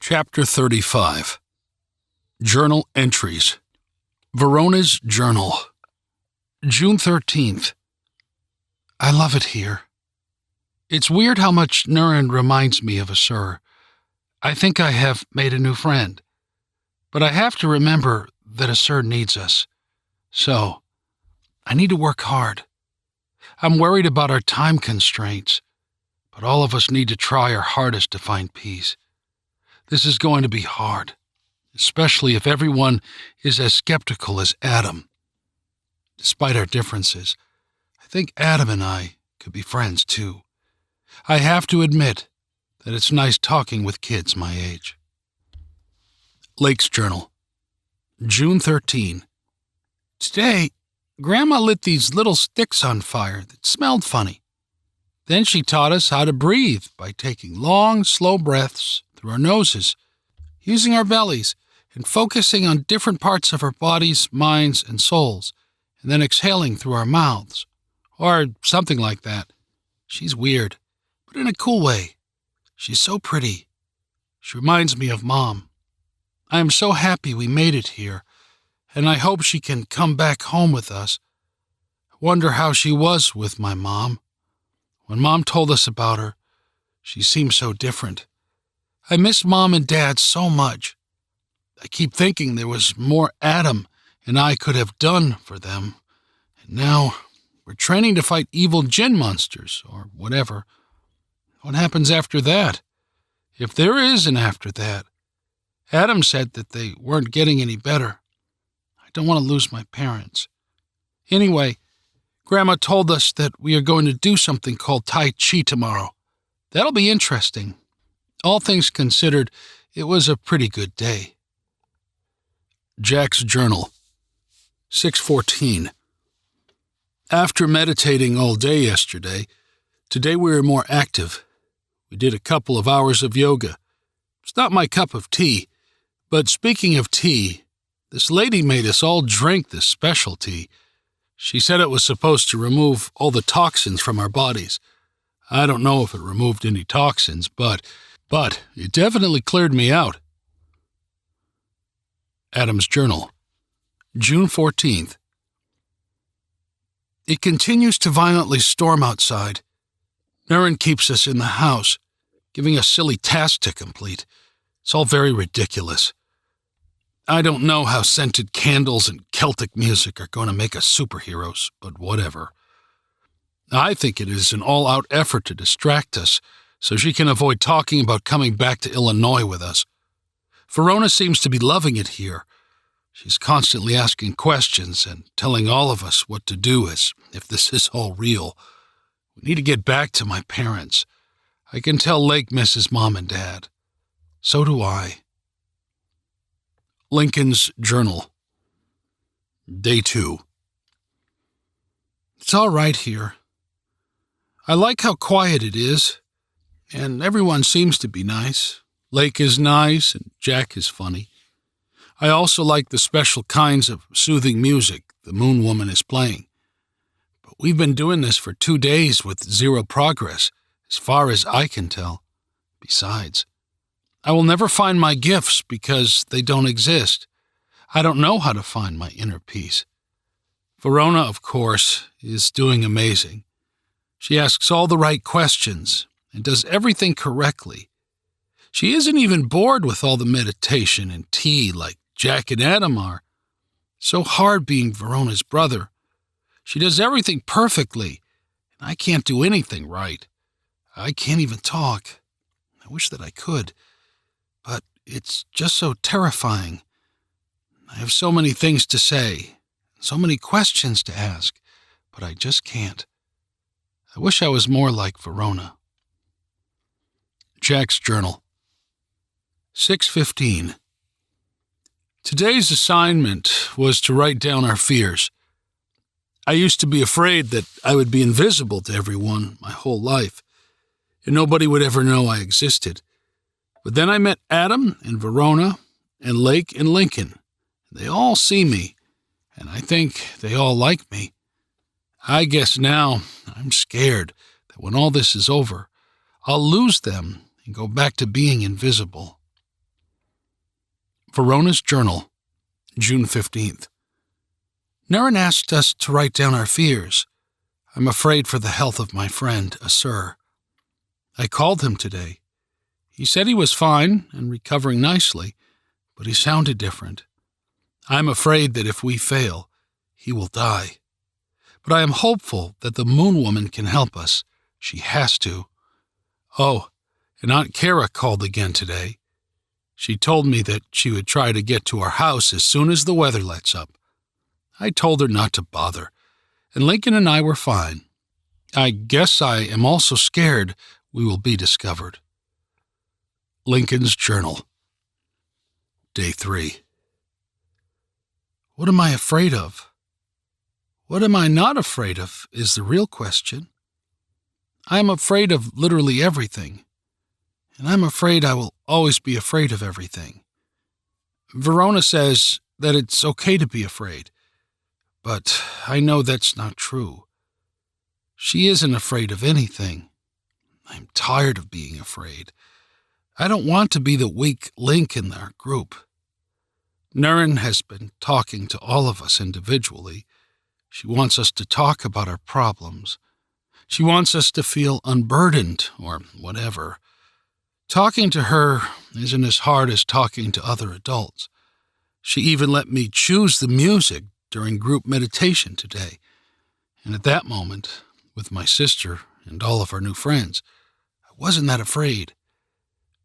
Chapter 35. Journal Entries. Verona's Journal. June 13th. I love it here. It's weird how much Nurin reminds me of Asur. I think I have made a new friend. But I have to remember that Asur needs us. So, I need to work hard. I'm worried about our time constraints, but all of us need to try our hardest to find peace. This is going to be hard, especially if everyone is as skeptical as Adam. Despite our differences, I think Adam and I could be friends too. I have to admit that it's nice talking with kids my age. Lake's Journal. June 13. Today, Grandma lit these little sticks on fire that smelled funny. Then she taught us how to breathe by taking long, slow breaths through our noses, using our bellies, and focusing on different parts of our bodies, minds, and souls, and then exhaling through our mouths, or something like that. She's weird, but in a cool way. She's so pretty. She reminds me of Mom. I am so happy we made it here, and I hope she can come back home with us. I wonder how she was with my mom. When Mom told us about her, she seemed so different. I miss Mom and Dad so much. I keep thinking there was more Adam and I could have done for them. And now we're training to fight evil Jinn monsters, or whatever. What happens after that? If there is an after that. Adam said that they weren't getting any better. I don't want to lose my parents. Anyway, Grandma told us that we are going to do something called Tai Chi tomorrow. That'll be interesting. All things considered, it was a pretty good day. Jack's Journal. 6:14. After meditating all day yesterday, today we were more active. We did a couple of hours of yoga. It's not my cup of tea, but speaking of tea, this lady made us all drink this special tea. She said it was supposed to remove all the toxins from our bodies. I don't know if it removed any toxins, but it definitely cleared me out. Adam's Journal. June 14th. It continues to violently storm outside. Nurin keeps us in the house, giving us silly tasks to complete. It's all very ridiculous. I don't know how scented candles and Celtic music are going to make us superheroes, but whatever. I think it is an all-out effort to distract us so she can avoid talking about coming back to Illinois with us. Verona seems to be loving it here. She's constantly asking questions and telling all of us what to do as if this is all real. We need to get back to my parents. I can tell Lake misses Mom and Dad. So do I. Lincoln's Journal. Day 2. It's all right here. I like how quiet it is, and everyone seems to be nice. Lake is nice, and Jack is funny. I also like the special kinds of soothing music the Moon Woman is playing. But we've been doing this for 2 days with zero progress, as far as I can tell. Besides, I will never find my gifts because they don't exist. I don't know how to find my inner peace. Verona, of course, is doing amazing. She asks all the right questions and does everything correctly. She isn't even bored with all the meditation and tea like Jack and Adam are. So hard being Verona's brother. She does everything perfectly, and I can't do anything right. I can't even talk. I wish that I could, but it's just so terrifying. I have so many things to say, so many questions to ask, but I just can't. I wish I was more like Verona. Jack's Journal. 6:15. Today's assignment was to write down our fears. I used to be afraid that I would be invisible to everyone my whole life, and nobody would ever know I existed. But then I met Adam and Verona and Lake and Lincoln. They all see me, and I think they all like me. I guess now I'm scared that when all this is over, I'll lose them and go back to being invisible. Verona's Journal, June 15th. Naren asked us to write down our fears. I'm afraid for the health of my friend, Asur. I called him today. He said he was fine and recovering nicely, but he sounded different. I'm afraid that if we fail, he will die. But I am hopeful that the Moon Woman can help us. She has to. Oh, and Aunt Kara called again today. She told me that she would try to get to our house as soon as the weather lets up. I told her not to bother, and Lincoln and I were fine. I guess I am also scared we will be discovered. Lincoln's Journal, Day 3. What am I afraid of? What am I not afraid of is the real question. I am afraid of literally everything, and I'm afraid I will always be afraid of everything. Verona says that it's okay to be afraid, but I know that's not true. She isn't afraid of anything. I'm tired of being afraid. I don't want to be the weak link in our group. Naren has been talking to all of us individually. She wants us to talk about our problems. She wants us to feel unburdened or whatever. Talking to her isn't as hard as talking to other adults. She even let me choose the music during group meditation today. And at that moment, with my sister and all of our new friends, I wasn't that afraid.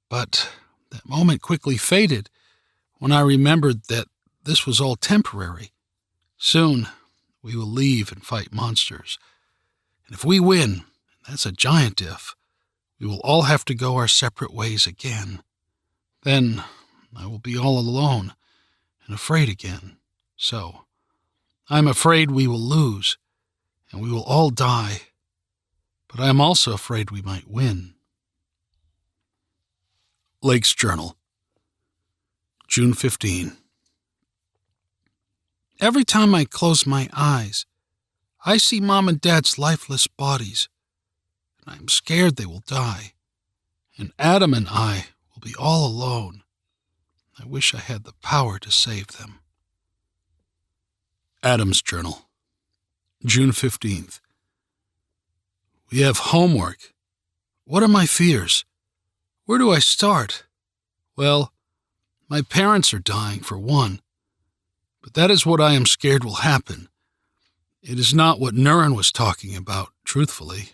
But that moment quickly faded when I remembered that this was all temporary. Soon, we will leave and fight monsters. And if we win, that's a giant if, we will all have to go our separate ways again. Then I will be all alone and afraid again. So, I'm afraid we will lose, and we will all die. But I am also afraid we might win. Lake's Journal, June 15. Every time I close my eyes, I see Mom and Dad's lifeless bodies, and I'm scared they will die, and Adam and I will be all alone. I wish I had the power to save them. Adam's Journal, June 15th. We have homework. What are my fears? Where do I start? Well, my parents are dying, for one. But that is what I am scared will happen. It is not what Naren was talking about, truthfully.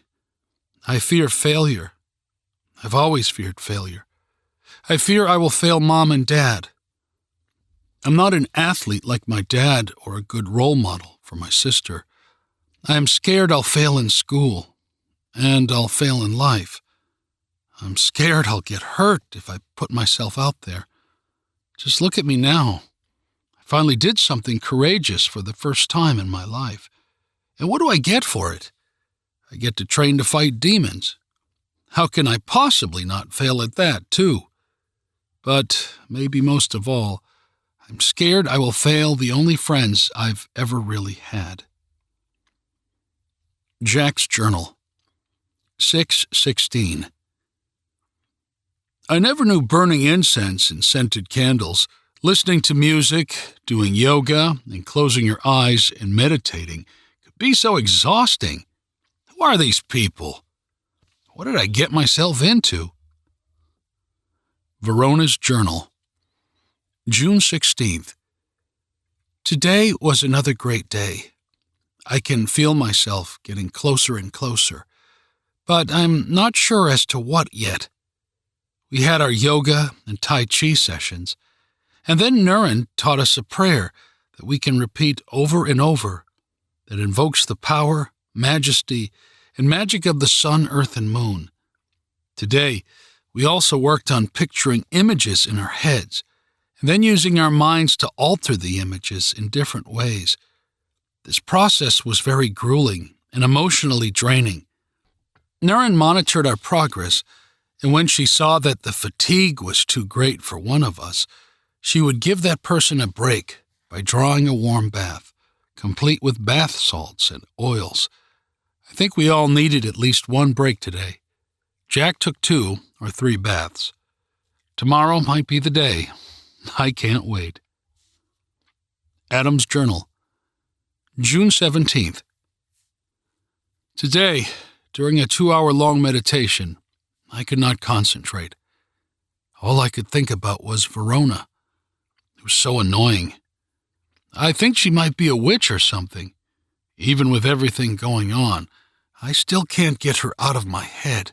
I fear failure. I've always feared failure. I fear I will fail Mom and Dad. I'm not an athlete like my dad or a good role model for my sister. I am scared I'll fail in school, and I'll fail in life. I'm scared I'll get hurt if I put myself out there. Just look at me now. I finally did something courageous for the first time in my life. And what do I get for it? I get to train to fight demons. How can I possibly not fail at that, too? But maybe most of all, I'm scared I will fail the only friends I've ever really had. Jack's Journal, 6/16. I never knew burning incense and scented candles, listening to music, doing yoga, and closing your eyes and meditating could be so exhausting. Who are these people? What did I get myself into? Verona's Journal, June 16th. Today was another great day. I can feel myself getting closer and closer, but I'm not sure as to what yet. We had our yoga and Tai Chi sessions, and then Naren taught us a prayer that we can repeat over and over that invokes the power, majesty, and magic of the sun, earth, and moon. Today, we also worked on picturing images in our heads, and then using our minds to alter the images in different ways. This process was very grueling and emotionally draining. Naren monitored our progress, and when she saw that the fatigue was too great for one of us, she would give that person a break by drawing a warm bath, complete with bath salts and oils. I think we all needed at least one break today. Jack took 2 or 3 baths. Tomorrow might be the day. I can't wait. Adam's Journal, June 17th. Today, during a 2-hour-long meditation, I could not concentrate. All I could think about was Verona. It was so annoying. I think she might be a witch or something. Even with everything going on, I still can't get her out of my head.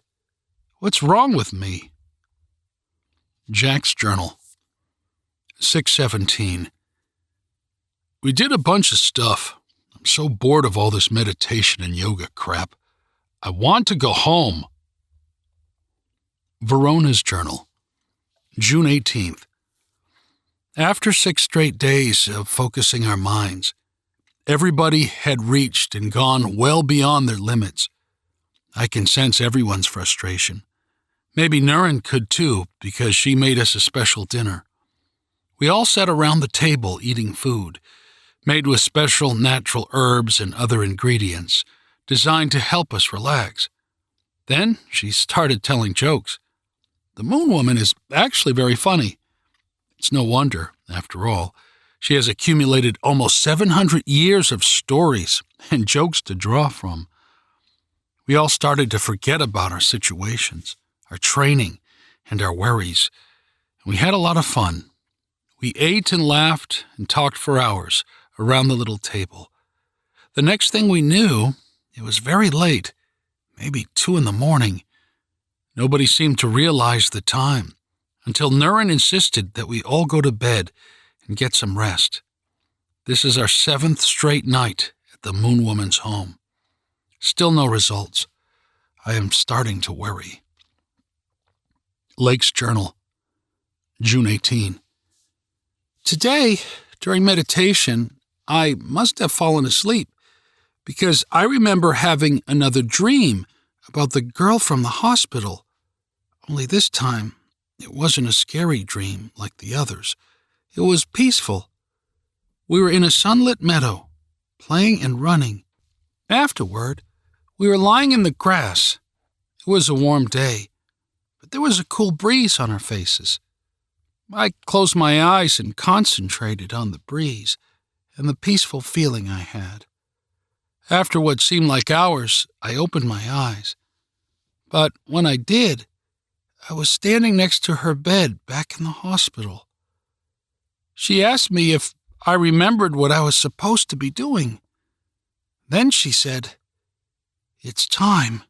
What's wrong with me? Jack's Journal, 6/17. We did a bunch of stuff. I'm so bored of all this meditation and yoga crap. I want to go home. Verona's Journal, June 18th. After 6 straight days of focusing our minds, everybody had reached and gone well beyond their limits. I can sense everyone's frustration. Maybe Nurin could too, because she made us a special dinner. We all sat around the table eating food, made with special natural herbs and other ingredients, designed to help us relax. Then she started telling jokes. The Moon Woman is actually very funny. It's no wonder, after all, she has accumulated almost 700 years of stories and jokes to draw from. We all started to forget about our situations, our training, and our worries. We had a lot of fun. We ate and laughed and talked for hours around the little table. The next thing we knew, it was very late, maybe 2 a.m. Nobody seemed to realize the time, until Nurin insisted that we all go to bed and get some rest. This is our 7th straight night at the Moon Woman's home. Still no results. I am starting to worry. Lake's Journal, June 18. Today, during meditation, I must have fallen asleep because I remember having another dream about the girl from the hospital. Only this time, it wasn't a scary dream like the others. It was peaceful. We were in a sunlit meadow, playing and running. Afterward, we were lying in the grass. It was a warm day, but there was a cool breeze on our faces. I closed my eyes and concentrated on the breeze and the peaceful feeling I had. After what seemed like hours, I opened my eyes. But when I did, I was standing next to her bed back in the hospital. She asked me if I remembered what I was supposed to be doing. Then she said, "It's time."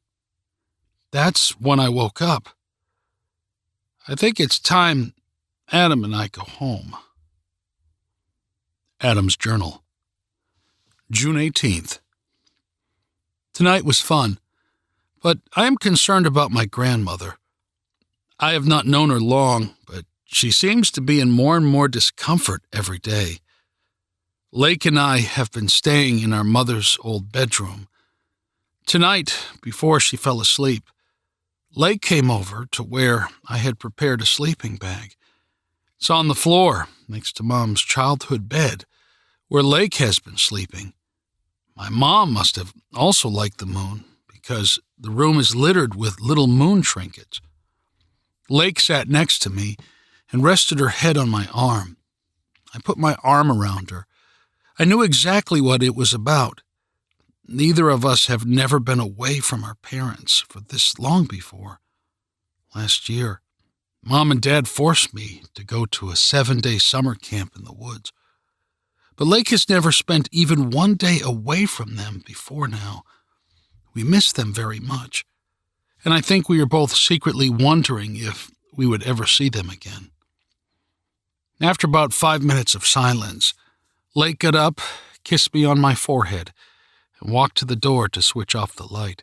That's when I woke up. I think it's time Adam and I go home. Adam's Journal, June 18th. Tonight was fun, but I am concerned about my grandmother. I have not known her long, but she seems to be in more and more discomfort every day. Lake and I have been staying in our mother's old bedroom. Tonight, before she fell asleep, Lake came over to where I had prepared a sleeping bag. It's on the floor next to Mom's childhood bed, where Lake has been sleeping. My mom must have also liked the moon, because the room is littered with little moon trinkets. Lake sat next to me and rested her head on my arm. I put my arm around her. I knew exactly what it was about. Neither of us have never been away from our parents for this long before. Last year, Mom and Dad forced me to go to a 7-day summer camp in the woods. But Lake has never spent even 1 day away from them before now. We miss them very much, and I think we are both secretly wondering if we would ever see them again. After about 5 minutes of silence, Lake got up, kissed me on my forehead, and walked to the door to switch off the light.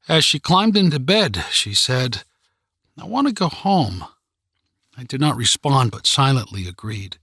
As she climbed into bed, she said, "I want to go home." I did not respond, but silently agreed.